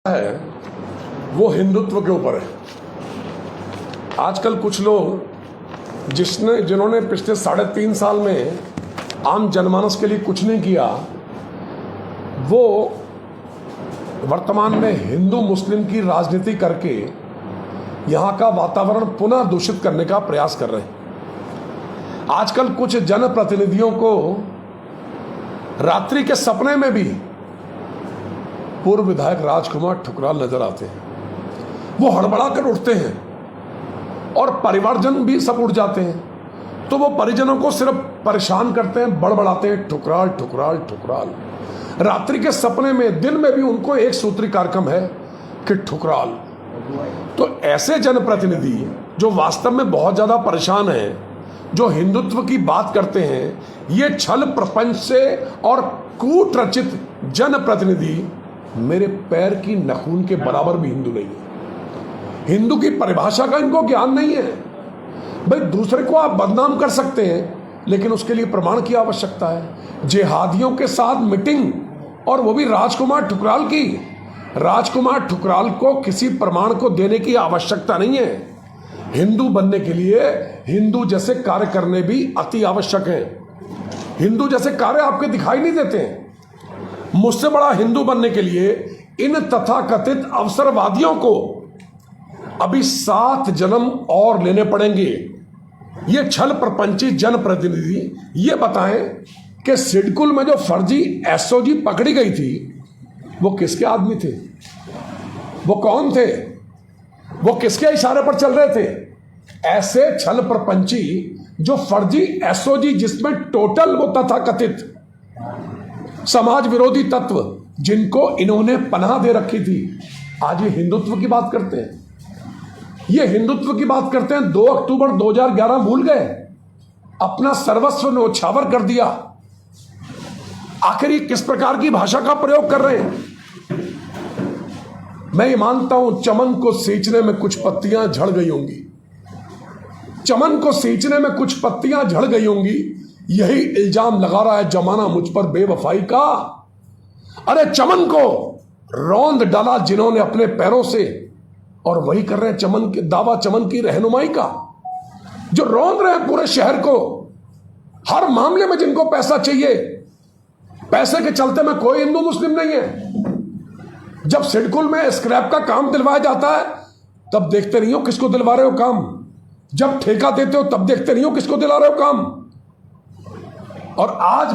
है वो हिंदुत्व के ऊपर है। आजकल कुछ लोग जिन्होंने पिछले 3.5 साल में आम जनमानस के लिए कुछ नहीं किया, वो वर्तमान में हिंदू मुस्लिम की राजनीति करके यहाँ का वातावरण पुनः दूषित करने का प्रयास कर रहे हैं। आजकल कुछ जनप्रतिनिधियों को रात्रि के सपने में भी पूर्व विधायक राजकुमार ठुकराल नजर आते हैं। वो हड़बड़ा कर उठते हैं और परिवारजन भी सब उठ जाते हैं, तो वो परिजनों को सिर्फ परेशान करते हैं, बड़बड़ाते हैं, ठुकराल ठुकराल ठुकराल। रात्रि के सपने में, दिन में भी उनको एक सूत्री कार्यक्रम है कि ठुकराल। तो ऐसे जनप्रतिनिधि जो वास्तव में बहुत ज्यादा परेशान हैं, जो हिंदुत्व की बात करते हैं, ये छल प्रपंच से और कूट रचित जनप्रतिनिधि मेरे पैर की नखून के बराबर भी हिंदू नहीं है। हिंदू की परिभाषा का इनको ज्ञान नहीं है। भाई, दूसरे को आप बदनाम कर सकते हैं, लेकिन उसके लिए प्रमाण की आवश्यकता है। जिहादियों के साथ मीटिंग, और वो भी राजकुमार ठुकराल की। राजकुमार ठुकराल को किसी प्रमाण को देने की आवश्यकता नहीं है। हिंदू बनने के लिए हिंदू जैसे कार्य करने भी अति आवश्यक है। हिंदू जैसे कार्य आपके दिखाई नहीं देते हैं। मुझसे बड़ा हिंदू बनने के लिए इन तथाकथित अवसरवादियों को अभी 7 जन्म और लेने पड़ेंगे। ये छल प्रपंची जनप्रतिनिधि ये बताएं कि सिडकुल में जो फर्जी एसओजी पकड़ी गई थी, वो किसके आदमी थे? वो कौन थे? वो किसके इशारे पर चल रहे थे? ऐसे छल प्रपंची जो फर्जी एसओजी, जिसमें टोटल वो तथाकथित समाज विरोधी तत्व जिनको इन्होंने पनाह दे रखी थी, आज ये हिंदुत्व की बात करते हैं। ये हिंदुत्व की बात करते हैं। 2 अक्टूबर 2011 भूल गए, अपना सर्वस्व न्योछावर कर दिया। आखिर ये किस प्रकार की भाषा का प्रयोग कर रहे हैं? मैं ये मानता हूं, चमन को सींचने में कुछ पत्तियां झड़ गई होंगी। चमन को सींचने में कुछ पत्तियां झड़ गई होंगी, यही इल्जाम लगा रहा है जमाना मुझ पर बेवफाई का। अरे चमन को रौंद डाला जिन्होंने अपने पैरों से, और वही कर रहे हैं चमन के दावा, चमन की रहनुमाई का, जो रौंद रहे हैं पूरे शहर को। हर मामले में जिनको पैसा चाहिए, पैसे के चलते में कोई हिंदू मुस्लिम नहीं है। जब सिडकुल में स्क्रैप का काम दिलवाया जाता है, तब देखते नहीं हो किसको दिलवा रहे हो काम। जब ठेका देते हो, तब देखते नहीं हो किसको दिला रहे हो काम। और आज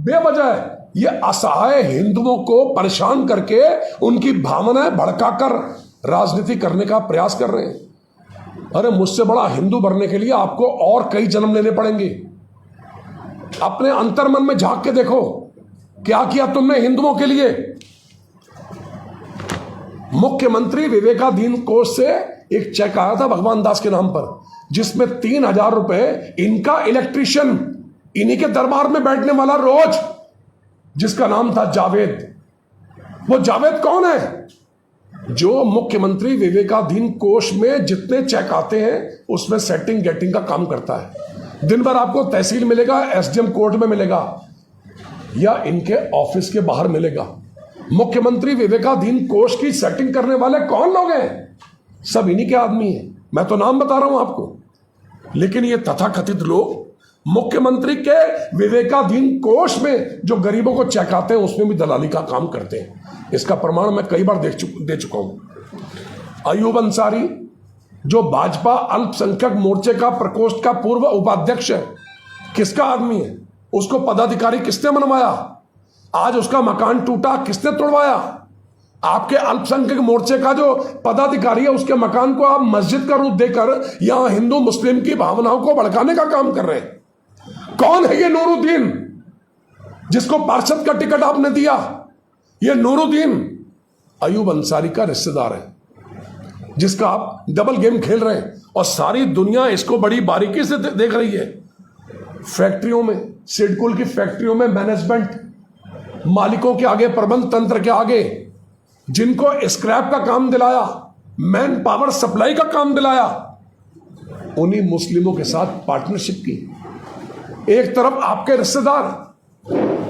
बेवजह ये असहाय हिंदुओं को परेशान करके उनकी भावनाएं भड़काकर राजनीति करने का प्रयास कर रहे हैं। अरे, मुझसे बड़ा हिंदू बनने के लिए आपको और कई जन्म लेने पड़ेंगे। अपने अंतर्मन में झांक के देखो, क्या किया तुमने हिंदुओं के लिए। मुख्यमंत्री विवेकाधीन कोष से एक चेक आया था भगवान दास के नाम पर, जिसमें 3000 रुपए इनका इलेक्ट्रीशियन, इन्हीं के दरबार में बैठने वाला रोज, जिसका नाम था जावेद। वो जावेद कौन है? जो मुख्यमंत्री विवेकाधीन कोष में जितने चेक आते हैं उसमें सेटिंग गेटिंग का काम करता है। दिन भर आपको तहसील मिलेगा, एसडीएम कोर्ट में मिलेगा, या इनके ऑफिस के बाहर मिलेगा। मुख्यमंत्री विवेकाधीन कोष की सेटिंग करने वाले कौन लोग हैं? सब इन्हीं के आदमी हैं। मैं तो नाम बता रहा हूं आपको, लेकिन ये तथाकथित लोग मुख्यमंत्री के विवेकाधीन कोष में जो गरीबों को चेक आते हैं उसमें भी दलाली का काम करते हैं। इसका प्रमाण मैं कई बार दे चुका हूं। अयूब अंसारी, जो भाजपा अल्पसंख्यक मोर्चे का प्रकोष्ठ का पूर्व उपाध्यक्ष है, किसका आदमी है? उसको पदाधिकारी किसने मनवाया? आज उसका मकान टूटा, किसने तोड़वाया? आपके अल्पसंख्यक मोर्चे का जो पदाधिकारी है, उसके मकान को आप मस्जिद का रूप देकर यहां हिंदू मुस्लिम की भावनाओं को भड़काने का काम कर रहे हैं। कौन है ये नूरुद्दीन, जिसको पार्षद का टिकट आपने दिया? ये नूरुद्दीन अयूब अंसारी का रिश्तेदार है, जिसका आप डबल गेम खेल रहे हैं, और सारी दुनिया इसको बड़ी बारीकी से देख रही है। फैक्ट्रियों में, सिडकुल की फैक्ट्रियों में मैनेजमेंट, मालिकों के आगे, प्रबंध तंत्र के आगे, जिनको स्क्रैप का काम दिलाया, मैन पावर सप्लाई का काम दिलाया, उन्हीं मुस्लिमों के साथ पार्टनरशिप की। एक तरफ आपके रिश्तेदार,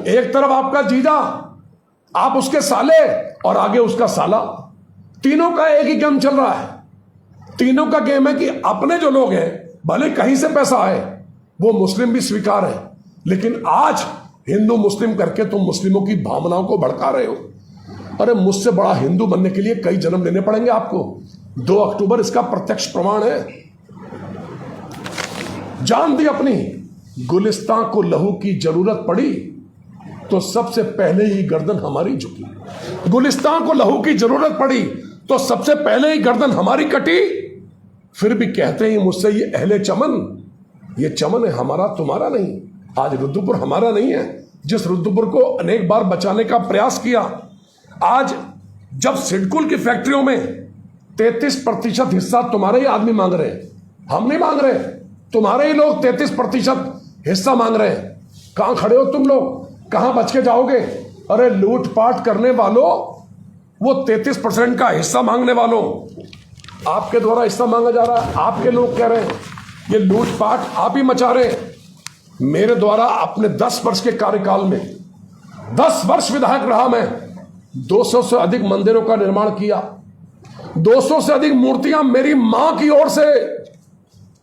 एक तरफ आपका जीजा, आप उसके साले, और आगे उसका साला। तीनों का एक ही गेम चल रहा है। तीनों का गेम है कि अपने जो लोग हैं, भले कहीं से पैसा आए, वो मुस्लिम भी स्वीकार है, लेकिन आज हिंदू मुस्लिम करके तुम मुस्लिमों की भावनाओं को भड़का रहे हो। अरे मुझसे बड़ा हिंदू बनने के लिए कई जन्म लेने पड़ेंगे आपको। 2 अक्टूबर इसका प्रत्यक्ष प्रमाण है। जान दी अपनी, गुलिस्तान को लहू की जरूरत पड़ी तो सबसे पहले ही गर्दन हमारी झुकी। गुलिस्तान को लहू की जरूरत पड़ी तो सबसे पहले ही गर्दन हमारी कटी। फिर भी कहते हैं मुझसे ये अहले चमन, ये चमन है हमारा तुम्हारा नहीं। आज रुद्रपुर हमारा नहीं है, जिस रुद्रपुर को अनेक बार बचाने का प्रयास किया। आज जब सिडकुल की फैक्ट्रियों में 33% हिस्सा तुम्हारे ही आदमी मांग रहे हैं, हम नहीं मांग रहे, तुम्हारे ही लोग 33% हिस्सा मांग रहे हैं। कहां खड़े हो तुम लोग, कहां बच के जाओगे? अरे लूटपाट करने वालों, वो 33% का हिस्सा मांगने वालों, आपके द्वारा हिस्सा मांगा जा रहा है। आपके लोग कह रहे हैं ये लूटपाट आप ही मचा रहे हैं। मेरे द्वारा अपने 10 वर्ष के कार्यकाल में, 10 वर्ष विधायक रहा मैं, 200 से अधिक मंदिरों का निर्माण किया। 200 से अधिक मूर्तियां मेरी मां की ओर से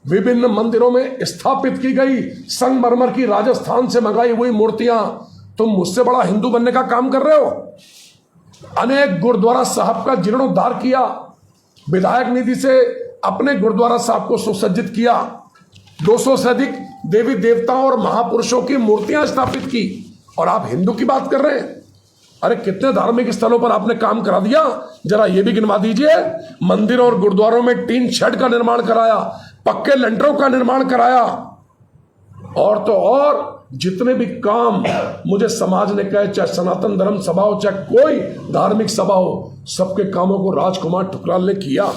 विभिन्न मंदिरों में स्थापित की गई। संगमरमर की राजस्थान से मंगाई हुई मूर्तियां। तुम मुझसे बड़ा हिंदू बनने का काम कर रहे हो। अनेक गुरुद्वारा साहब का जीर्णोद्धार किया, विधायक निधि से अपने गुरुद्वारा साहब को सुसज्जित किया। 200 से अधिक देवी देवताओं और महापुरुषों की मूर्तियां स्थापित की, और आप हिंदू की बात कर रहे हैं। अरे कितने धार्मिक स्थलों पर आपने काम करा दिया, जरा ये भी गिनवा दीजिए। मंदिर और गुरुद्वारों में टीन शेड का निर्माण कराया, पक्के लेंटरों का निर्माण कराया, और तो और जितने भी काम मुझे समाज ने कहे, चाहे सनातन धर्म सभा हो, चाहे कोई धार्मिक सभा हो, सबके कामों को राजकुमार ठुकराल ने किया।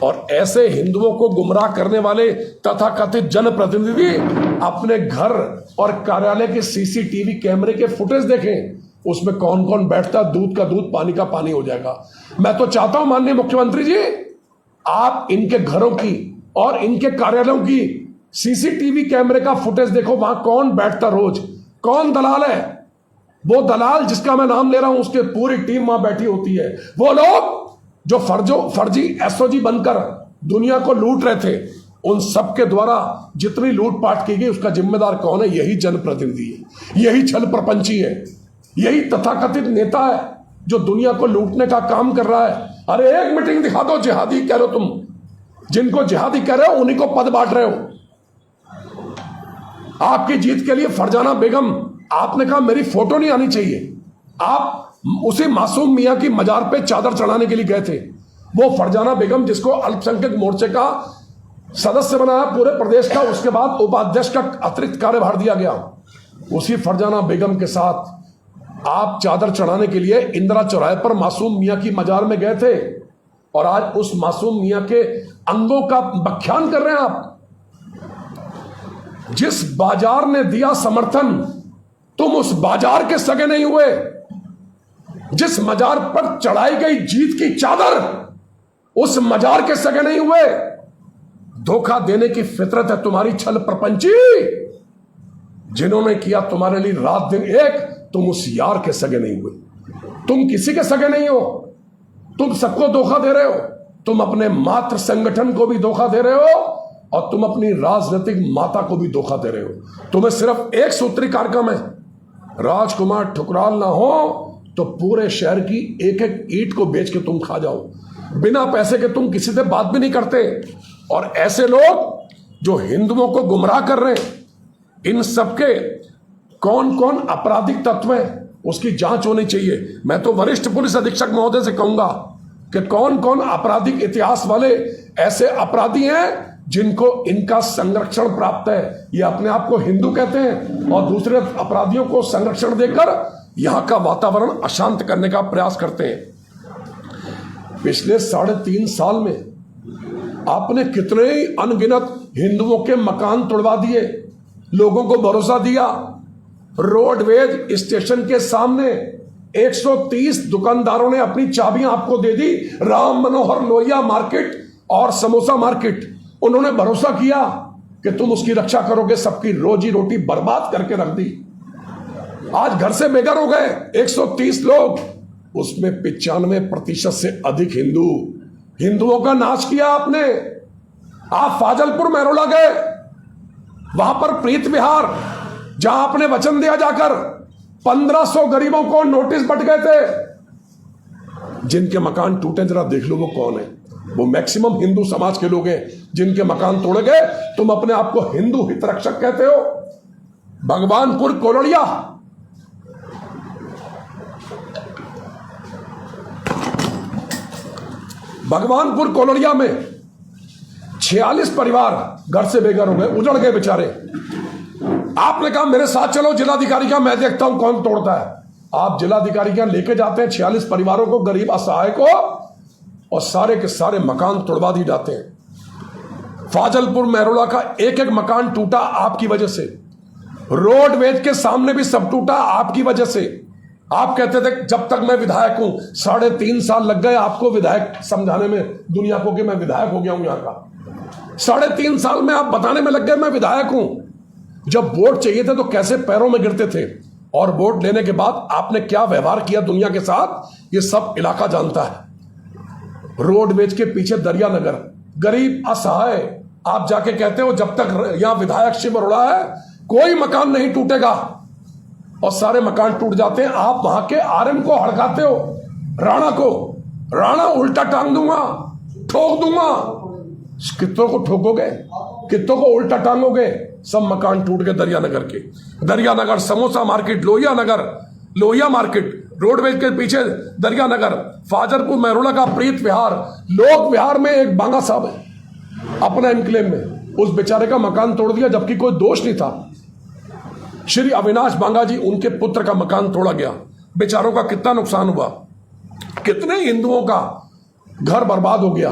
और ऐसे हिंदुओं को गुमराह करने वाले तथाकथित जनप्रतिनिधि अपने घर और कार्यालय के सीसीटीवी कैमरे के फुटेज देखें, उसमें कौन कौन बैठता, दूध का दूध पानी का पानी हो जाएगा। मैं तो चाहता हूं माननीय मुख्यमंत्री जी, आप इनके घरों की और इनके कार्यालयों की सीसीटीवी कैमरे का फुटेज देखो, वहां कौन बैठता रोज, कौन दलाल है। वो दलाल जिसका मैं नाम ले रहा हूं, उसके पूरी टीम वहां बैठी होती है। वो लोग जो फर्जी एसओजी बनकर दुनिया को लूट रहे थे, उन सबके द्वारा जितनी लूटपाट की गई, उसका जिम्मेदार कौन है? यही जनप्रतिनिधि है, यही छल प्रपंची है, यही तथाकथित नेता है जो दुनिया को लूटने का काम कर रहा है। अरे एक मीटिंग दिखा दो, जिहादी कह रहे हो तुम, जिनको जिहादी कह रहे हो उन्हीं को पद बांट रहे हो। आपकी जीत के लिए फरजाना बेगम, आपने कहा मेरी फोटो नहीं आनी चाहिए, आप उसी मासूम मियां की मजार पे चादर चढ़ाने के लिए गए थे। वो फरजाना बेगम जिसको अल्पसंख्यक मोर्चे का सदस्य बनाया पूरे प्रदेश का, उसके बाद उपाध्यक्ष का अतिरिक्त कार्यभार दिया गया, उसी फरजाना बेगम के साथ आप चादर चढ़ाने के लिए इंदिरा चौराहे पर मासूम मियां की मजार में गए थे, और आज उस मासूम मियां के अंगों का व्याख्यान कर रहे हैं आप। जिस बाजार ने दिया समर्थन, तुम उस बाजार के सगे नहीं हुए। जिस मजार पर चढ़ाई गई जीत की चादर, उस मजार के सगे नहीं हुए। धोखा देने की फितरत है तुम्हारी छल प्रपंची। जिन्होंने किया तुम्हारे लिए रात दिन एक, तुम उस यार के सगे नहीं हुए। तुम किसी के सगे नहीं हो, तुम सबको धोखा दे रहे हो। तुम अपने मात्र संगठन को भी धोखा दे रहे हो, और तुम अपनी राजनीतिक माता को भी धोखा दे रहे हो। तुम्हें सिर्फ एक सूत्री कार्यक्रम है, राजकुमार ठुकराल ना हो तो पूरे शहर की एक एक ईंट को बेच के तुम खा जाओ। बिना पैसे के तुम किसी से बात भी नहीं करते। और ऐसे लोग जो हिंदुओं को गुमराह कर रहे हैं, इन सबके कौन कौन आपराधिक तत्व हैं, उसकी जांच होनी चाहिए। मैं तो वरिष्ठ पुलिस अधीक्षक महोदय से कहूंगा कि कौन कौन आपराधिक इतिहास वाले ऐसे अपराधी हैं जिनको इनका संरक्षण प्राप्त है। ये अपने आप को हिंदू कहते हैं और दूसरे अपराधियों को संरक्षण देकर यहां का वातावरण अशांत करने का प्रयास करते हैं। पिछले 3.5 साल में आपने कितने ही अनगिनत हिंदुओं के मकान तोड़वा दिए, लोगों को भरोसा दिया। रोडवेज स्टेशन के सामने 130 दुकानदारों ने अपनी चाबियां आपको दे दी। राम मनोहर लोहिया मार्केट और समोसा मार्केट, उन्होंने भरोसा किया कि तुम उसकी रक्षा करोगे, सबकी रोजी रोटी बर्बाद करके रख दी। आज घर से बेघर हो गए 130 लोग। उसमें 95% से अधिक हिंदुओं का नाश किया आपने। आप फाजलपुर मेरोला गए, वहां पर प्रीत विहार, जहां आपने वचन दिया जाकर 1500 गरीबों को नोटिस बट गए थे। जिनके मकान टूटे जरा देख लो वो कौन है। वो मैक्सिमम हिंदू समाज के लोग हैं जिनके मकान तोड़े गए। तुम अपने आप को हिंदू हित रक्षक कहते हो। भगवानपुर कोलड़िया, भगवानपुर कोलड़िया में 46 परिवार घर से बेघर हो गए, उजड़ गए बेचारे। आपने कहा मेरे साथ चलो जिलाधिकारी का, मैं देखता हूं कौन तोड़ता है। आप जिलाधिकारी का लेके जाते हैं 46 परिवारों को, गरीब असहाय को, और सारे के सारे मकान तोड़वा दी जाते हैं। फाजलपुर मेरोला का एक एक मकान टूटा आपकी वजह से। रोडवेज के सामने भी सब टूटा आपकी वजह से। आप कहते थे जब तक मैं विधायक हूं, 3.5 साल लग गए आपको विधायक समझाने में दुनिया को कि मैं विधायक हो गया हूं यहां का। 3.5 साल में आप बताने में लग गए मैं विधायक हूं। जब वोट चाहिए थे तो कैसे पैरों में गिरते थे, और वोट लेने के बाद आपने क्या व्यवहार किया दुनिया के साथ, ये सब इलाका जानता है। रोडवेज के पीछे दरिया नगर, गरीब असहाय, आप जाके कहते हो जब तक यहां विधायक शिव अरोड़ा है कोई मकान नहीं टूटेगा, और सारे मकान टूट जाते हैं। आप वहां के आरएम को हड़काते हो, राणा को। राणा उल्टा टांग दूंगा, ठोक दूंगा। कितनों को ठोकोगे, कितनों को उल्टा टांगोगे। सब मकान टूट गए दरिया नगर के। दरिया नगर, samosa market, Lohia Nagar, Lohia market, roadways के पीछे दरिया नगर, फाजलपुर मेरोला का प्रीत विहार, लोक विहार में एक बांगा साहब है अपना एनक्लेव में, उस बेचारे का मकान तोड़ दिया जबकि कोई दोष नहीं था। श्री अविनाश बांगा जी, उनके पुत्र का मकान तोड़ा गया। बेचारों का कितना नुकसान हुआ, कितने हिंदुओं का घर बर्बाद हो गया।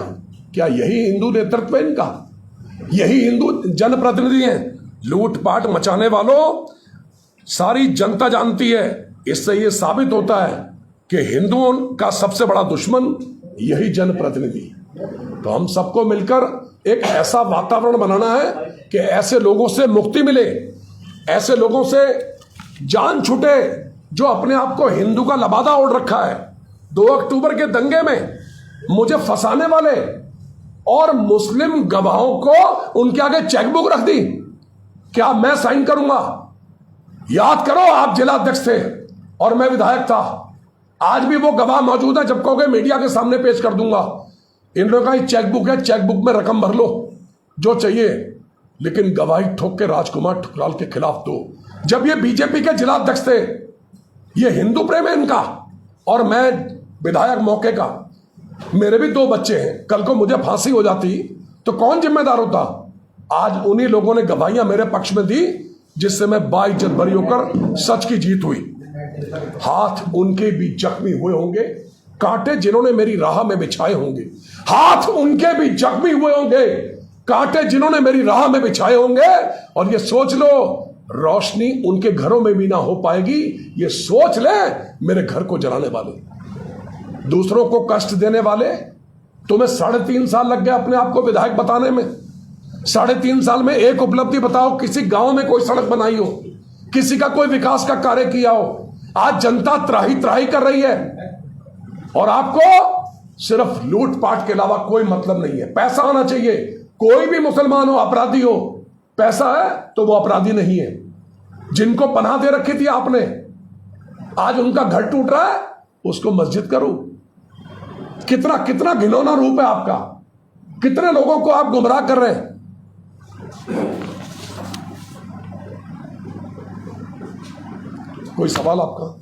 क्या यही हिंदू नेतृत्व है इनका? यही हिंदू जनप्रतिनिधि हैं? लूटपाट मचाने वालों, सारी जनता जानती है। इससे यह साबित होता है कि हिंदुओं का सबसे बड़ा दुश्मन यही जनप्रतिनिधि। तो हम सबको मिलकर एक ऐसा वातावरण बनाना है कि ऐसे लोगों से मुक्ति मिले, ऐसे लोगों से जान छूटे जो अपने आप को हिंदू का लबादा ओढ़ रखा है। 2 अक्टूबर के दंगे में मुझे फंसाने वाले और मुस्लिम गवाहों को उनके आगे चेकबुक रख दी, क्या मैं साइन करूंगा? याद करो, आप जिला अध्यक्ष थे और मैं विधायक था। आज भी वो गवाह मौजूद है, जब कहोगे मीडिया के सामने पेश कर दूंगा। इन लोगों का चेकबुक है, चेकबुक में रकम भर लो जो चाहिए, लेकिन गवाही ठोक के राजकुमार ठुकराल के खिलाफ दो। जब ये बीजेपी के जिला अध्यक्ष थे, ये हिंदू प्रेम है इनका, और मैं विधायक मौके का, मेरे भी 2 बच्चे हैं। कल को मुझे फांसी हो जाती तो कौन जिम्मेदार होता? आज उन्हीं लोगों ने गवाहियां मेरे पक्ष में दी, जिससे मैं बाइज्जत बरी होकर सच की जीत हुई। हाथ उनके भी जख्मी हुए होंगे, कांटे जिन्होंने मेरी राह में बिछाए होंगे। हाथ उनके भी जख्मी हुए होंगे, कांटे जिन्होंने मेरी राह में बिछाए होंगे। और ये सोच लो, रोशनी उनके घरों में भी ना हो पाएगी। ये सोच ले, मेरे घर को जलाने वाले, दूसरों को कष्ट देने वाले। तुम्हें 3.5 साल लग गए अपने आप को विधायक बताने में। 3.5 साल में एक उपलब्धि बताओ, किसी गांव में कोई सड़क बनाई हो, किसी का कोई विकास का कार्य किया हो। आज जनता त्राही त्राही कर रही है, और आपको सिर्फ लूटपाट के अलावा कोई मतलब नहीं है। पैसा आना चाहिए। कोई भी मुसलमान हो, अपराधी हो, पैसा है तो वो अपराधी नहीं है। जिनको पनाह दे रखी थी आपने, आज उनका घर टूट रहा है, उसको मस्जिद करो। कितना कितना घिनौना रूप है आपका, कितने लोगों को आप गुमराह कर रहे हैं। कोई सवाल आपका?